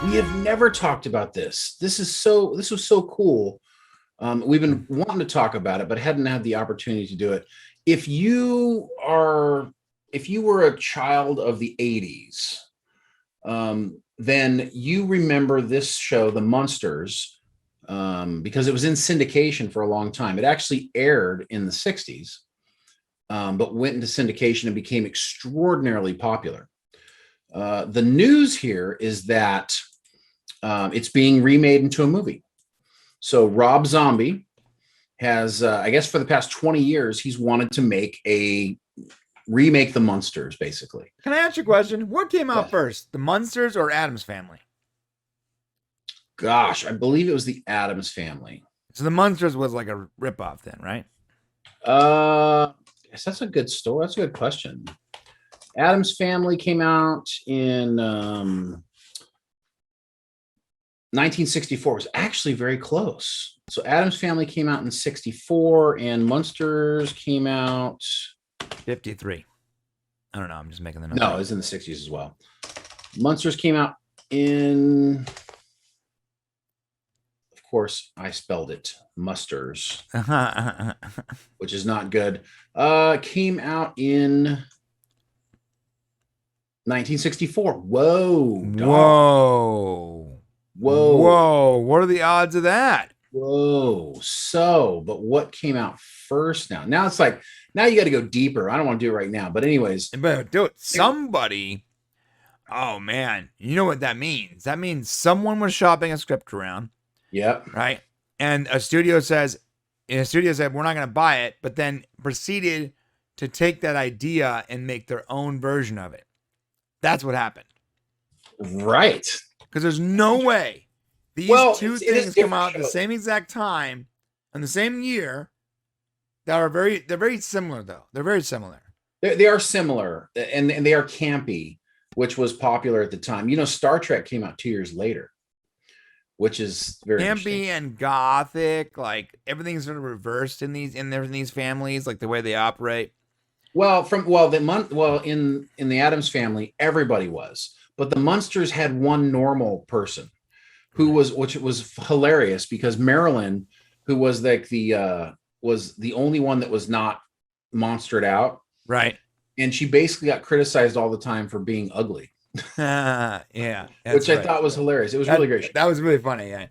We have never talked about this. This was so cool. We've been wanting to talk about it, but hadn't had the opportunity to do it. If you are, if you were a child of the '80s, then you remember this show, The Munsters, because it was in syndication for a long time. It actually aired in the '60s, but went into syndication and became extraordinarily popular. The news here is that it's being remade into a movie. So Rob Zombie has, I guess, for the past 20 years, he's wanted to remake the Munsters, basically. Can I ask you a question? What came out Yeah. first, the Munsters or Addams Family? Gosh, I believe it was the Addams Family. So the Munsters was like a ripoff then, right? Yes, that's a good story. That's a good question. Addams Family came out in 1964. It was actually very close. So Addams Family came out in '64, and Munsters came out 53. I don't know. I'm just making the number. No, it was in the '60s as well. Munsters came out in, of course, I spelled it Musters, which is not good. Came out in 1964. Whoa. Dog. Whoa. Whoa. What are the odds of that? Whoa. So, but what came out first now? Now it's like, now you got to go deeper. I don't want to do it right now. But anyways. But dude, somebody, oh man, you know what that means? That means someone was shopping a script around. Yep. Right. And a studio said, we're not going to buy it, but then proceeded to take that idea and make their own version of it. That's what happened. Right. Because there's no way these two things come out at the same exact time and the same year they're very similar though. They're very similar. They are similar, and they are campy, which was popular at the time. You know, Star Trek came out 2 years later, which is very campy and gothic. Like everything's sort of reversed in these families, like the way they operate. Well, in the Addams Family, everybody was, but the Munsters had one normal person which was hilarious because Marilyn, who was like was the only one that was not monstered out. Right. And she basically got criticized all the time for being ugly. Yeah. Which I thought was hilarious. It was really great. That was really funny. Yeah.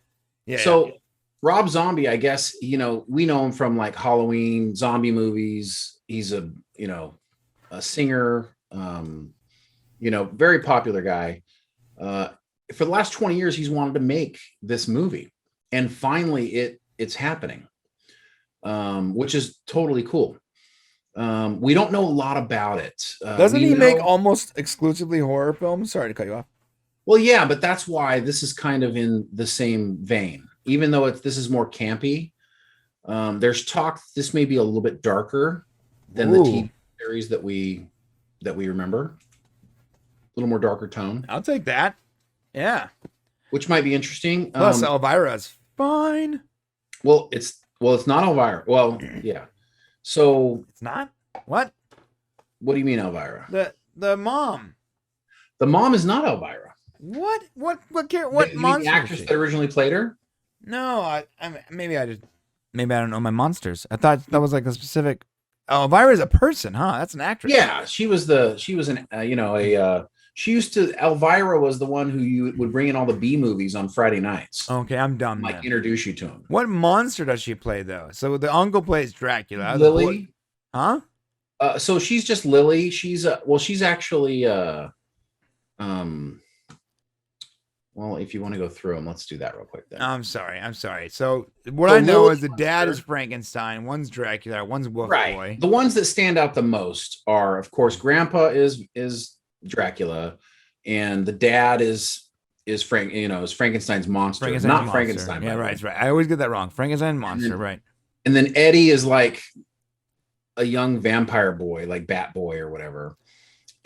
Yeah. So Rob Zombie, I guess, we know him from like Halloween, zombie movies. He's a singer, very popular guy. For the last 20 years, he's wanted to make this movie. And finally it's happening, which is totally cool. We don't know a lot about it. Doesn't he make almost exclusively horror films? Sorry to cut you off. Well, yeah, but that's why this is kind of in the same vein, even though this is more campy. There's talk this may be a little bit darker than the TV series that we remember. A little more darker tone. I'll take that. Yeah. Which might be interesting. Plus, Elvira's fine. Well, it's not Elvira. Well, yeah. So it's not? What? What do you mean, Elvira? The mom. The mom is not Elvira. What monster? The actress that originally played her? No, maybe I don't know my monsters. I thought that was like a specific. Oh, Elvira is a person, huh? That's an actress. Yeah, she was Elvira was the one who you would bring in all the B movies on Friday nights. Okay, I'm dumb. Like introduce you to him. What monster does she play though? So the uncle plays Dracula. Lily. Huh? So she's just Lily. She's she's actually well, if you want to go through them, let's do that real quick then. I'm sorry. So what I know is the dad is Frankenstein, one's Dracula, one's Wolf Boy. The ones that stand out the most are, of course, Grandpa is Dracula, and the dad is Frankenstein's monster, not Frankenstein. Yeah, right. I always get that wrong. Frankenstein monster, right? And then Eddie is like a young vampire boy, like Bat Boy or whatever.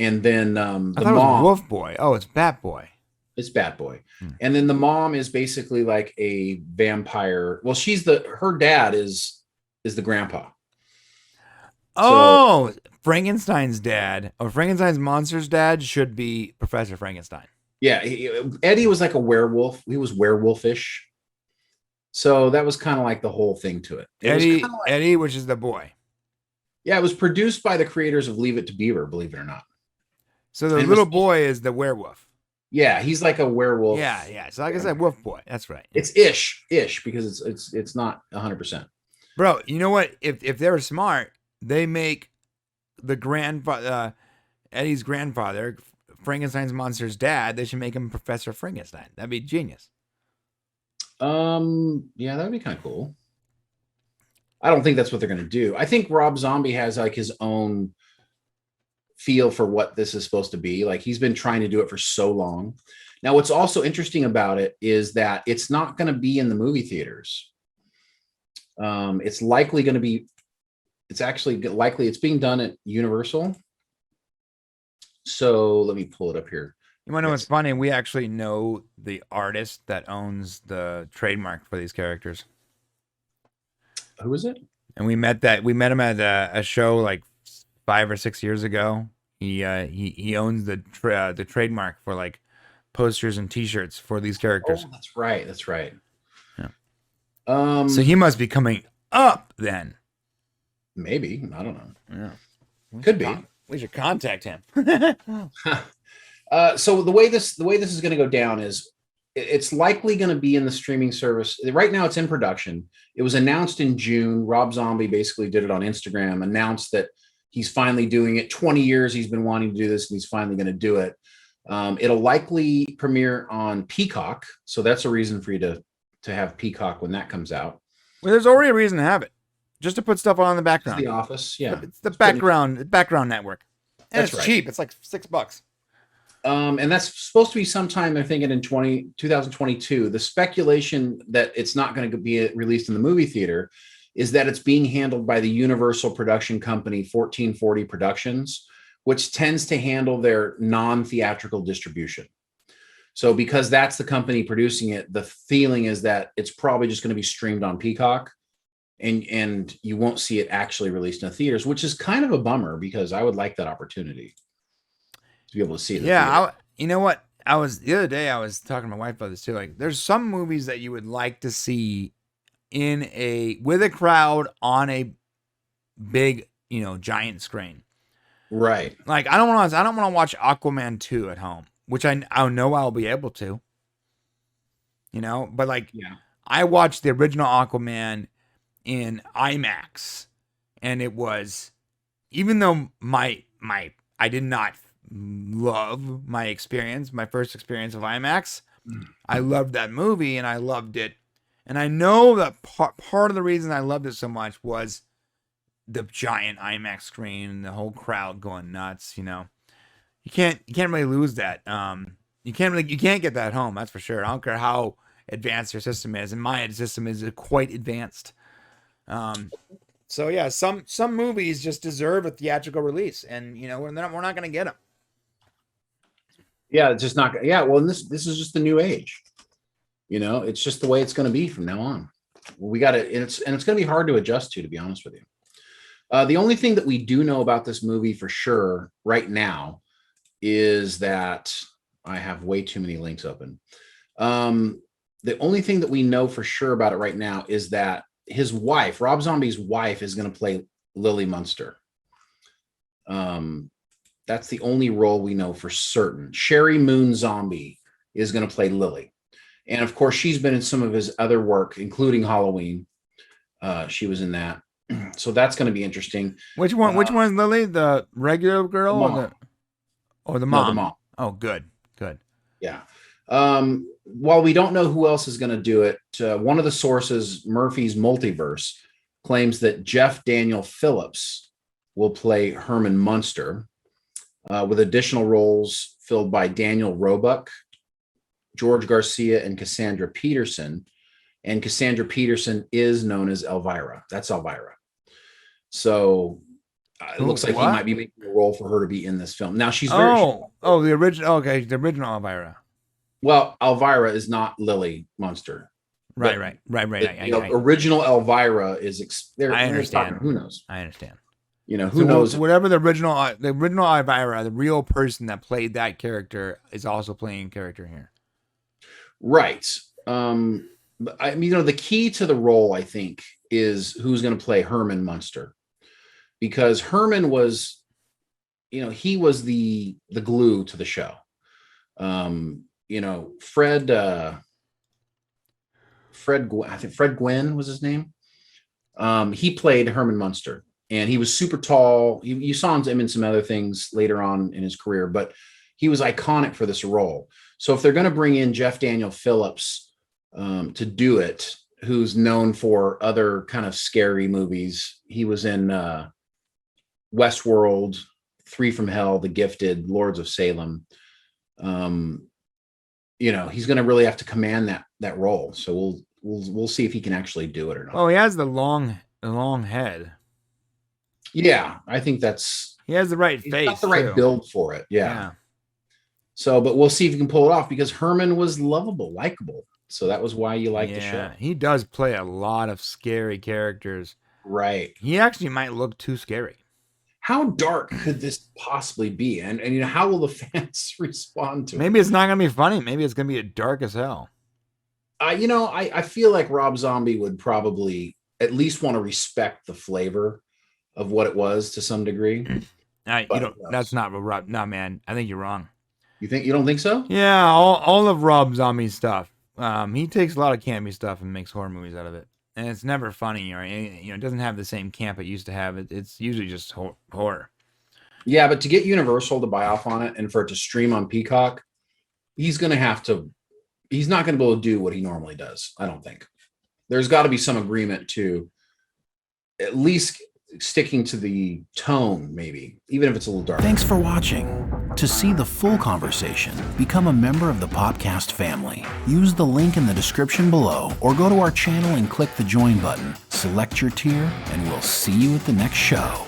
And then the mom, it was Wolf Boy. Oh, it's Bat Boy. It's Bat Boy. And then the mom is basically like a vampire. Well, her dad is the grandpa. Oh, so, Frankenstein's dad, or Frankenstein's monster's dad should be Professor Frankenstein. Yeah, Eddie was like a werewolf. He was werewolfish. So that was kind of like the whole thing to it. It was kind of like, Eddie, which is the boy. yeah, it was produced by the creators of Leave It to Beaver, believe it or not. So the And little boy is the werewolf. yeah, he's like a werewolf. Yeah. So like I said, wolf boy. That's right. It's ish because it's not 100%. Bro, you know what? If they were smart, they make the grandfather, Eddie's grandfather, Frankenstein's monster's dad. They should make him Professor Frankenstein. That'd be genius. Yeah, that'd be kind of cool. I don't think that's what they're going to do. I think Rob Zombie has like his own feel for what this is supposed to be. Like he's been trying to do it for so long. Now, what's also interesting about it is that it's not going to be in the movie theaters. It's likely going to be, it's being done at Universal. So let me pull it up here. You want to know what's funny? We actually know the artist that owns the trademark for these characters. Who is it? And we met him at a show like 5 or 6 years ago. He owns the trademark for like posters and T-shirts for these characters. Oh, that's right. That's right. Yeah. So he must be coming up then. Maybe, I don't know. Yeah, could be. We should contact him. So the way this is going to go down is it's likely going to be in the streaming service. Right now, it's in production. It was announced in June. Rob Zombie basically did it on Instagram, announced that he's finally doing it. 20 years he's been wanting to do this, and he's finally going to do it. It'll likely premiere on Peacock, so that's a reason for you to have Peacock when that comes out. Well, there's already a reason to have it, just to put stuff on in the background. It's The Office, yeah. It's the background network, and That's it's right. cheap. It's like $6. And that's supposed to be sometime, I think, in 2022. The speculation that it's not going to be released in the movie theater is that it's being handled by the Universal production company 1440 Productions, which tends to handle their non-theatrical distribution. So because that's the company producing it, the feeling is that it's probably just going to be streamed on Peacock, and you won't see it actually released in the theaters, which is kind of a bummer because I would like that opportunity to be able to see it. Yeah, you know what? The other day I was talking to my wife about this too. Like, there's some movies that you would like to see with a crowd on a big, giant screen. Right. Like, I don't want to watch Aquaman 2 at home, which I know I'll be able to. But like, yeah. I watched the original Aquaman in IMAX, and it was, even though I did not love my first experience of IMAX. I loved that movie and I loved it. And I know that part of the reason I loved it so much was the giant IMAX screen and the whole crowd going nuts. You can't really lose that. You can't get that at home. That's for sure. I don't care how advanced your system is, and my system is quite advanced. So yeah, some movies just deserve a theatrical release, and we're not going to get them. Yeah, it's just not. Yeah, well, this is just the new age. It's just the way it's going to be from now on. We got it, and it's going to be hard to adjust to be honest with you. The only thing that we do know about this movie for sure right now is that I have way too many links open. The only thing that we know for sure about it right now is that his wife, Rob Zombie's wife, is going to play Lily Munster. That's the only role we know for certain. Sherry Moon Zombie is going to play Lily. And of course, she's been in some of his other work, including Halloween. She was in that. So that's going to be interesting. Which one? Which one's Lily? The regular girl or the mom? No, the mom. Oh, good. Yeah. While we don't know who else is going to do it, one of the sources, Murphy's Multiverse, claims that Jeff Daniel Phillips will play Herman Munster, with additional roles filled by Daniel Roebuck, George Garcia, and Cassandra Peterson. And Cassandra Peterson is known as Elvira. That's Elvira. So it looks like he might be making a role for her to be in this film. Now she's very the original. Okay, the original Elvira. Well, Elvira is not Lily Munster. Right. The original Elvira is. I understand. Who knows? I understand. who knows? Whatever the original Elvira, the real person that played that character, is also playing character here. Right. But I mean, the key to the role, I think, is who's going to play Herman Munster, because Herman was, he was the glue to the show. Fred, I think Fred Gwynn was his name. He played Herman Munster, and he was super tall. You saw him in some other things later on in his career, but he was iconic for this role. So if they're going to bring in Jeff Daniel Phillips to do it, who's known for other kind of scary movies, he was in Westworld, Three from Hell, The Gifted, Lords of Salem. He's going to really have to command that role. So we'll see if he can actually do it or not. Oh, he has the long head. Yeah, I think he has the right face. Got the right build for it. Yeah. So, but we'll see if he can pull it off, because Herman was lovable, likable. So that was why you liked the show. He does play a lot of scary characters. Right. He actually might look too scary. How dark could this possibly be? And how will the fans respond to it? Maybe it's not going to be funny. Maybe it's going to be dark as hell. I feel like Rob Zombie would probably at least want to respect the flavor of what it was to some degree. That's not Rob. No, man. I think you're wrong. You don't think so? Yeah, all of Rob Zombie's stuff. He takes a lot of campy stuff and makes horror movies out of it. And it's never funny, or it doesn't have the same camp it used to have. It's usually just horror. Yeah, but to get Universal to buy off on it and for it to stream on Peacock, he's not going to be able to do what he normally does, I don't think. There's got to be some agreement to at least sticking to the tone, maybe, even if it's a little dark. Thanks for watching. To see the full conversation, become a member of the Popcast family. Use the link in the description below, or go to our channel and click the join button. Select your tier, and we'll see you at the next show.